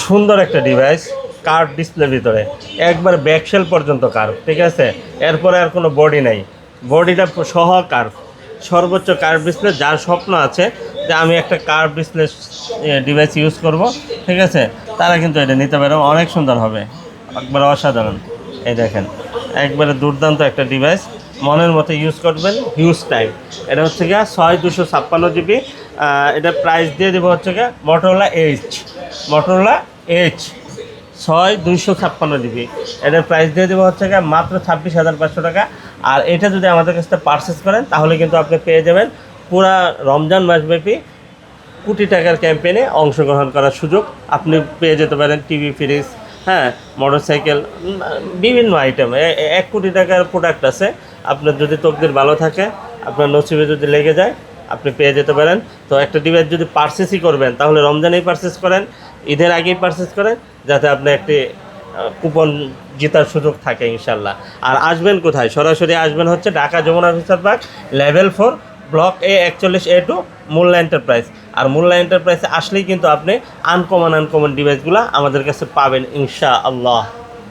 সুন্দর একটা device, curve ডিসপ্লের ভিতরে একবার ব্যাকশেল পর্যন্ত কার্ভ, ঠিক আছে। এরপরে আর কোনো বডি নাই, বডিটা সহ কার্ভ, সর্বোচ্চ কার্ভ ডিসপ্লে। যার স্বপ্ন আছে যে আমি একটা কার্ভ ডিসপ্লে ডিভাইস ইউজ করব, ঠিক আছে, তারা কিন্তু এটা নিতে পারে, অনেক সুন্দর হবে, একবার অসাধারণ। এই দেখেন, একবারে দুর্দান্ত একটা ডিভাইস, মনের মতো ইউজ করবেন, হিউজ টাইম। এটা হচ্ছে গিয়ে 6256 জিবি। এটা প্রাইস দিয়ে দেবো হচ্ছে গিয়ে মোটরোলা H 6256 জিবি। এটার প্রাইস দিয়ে দেবো হচ্ছে গিয়ে মাত্র 26,500 টাকা। আর এটা যদি আমাদের কাছ থেকে পারচেস করেন তাহলে কিন্তু আপনি পেয়ে যাবেন পুরা রমজান মাসব্যাপী কোটি টাকার ক্যাম্পেইনে অংশগ্রহণ করার সুযোগ। আপনি পেয়ে যেতে পারেন টিভি, ফ্রিজ, হ্যাঁ, মোটরসাইকেল, বিভিন্ন আইটেম। 1 কোটি টাকার প্রোডাক্ট আছে। আপনার যদি তকদির ভালো থাকে, আপনার নসিবে যদি লেগে যায়, আপনি পেয়ে যেতে পারেন। তো একটা ডিভাইস যদি পারচেসই করবেন তাহলে রমজানেই পারচেস করেন, ঈদের আগেই পারচেস করেন, যাতে আপনি একটি কুপন জেতার সুযোগ থাকে ইনশাল্লাহ। আর আসবেন কোথায়? সরাসরি আসবেন হচ্ছে Dhaka Jamuna officer park, level 4, block A41A2, Molla enterprise. আর মোল্লা এন্টারপ্রাইজে আসলেই কিন্তু আপনি আনকমন ডিভাইসগুলো আমাদের কাছে পাবেন ইনশাআল্লাহ।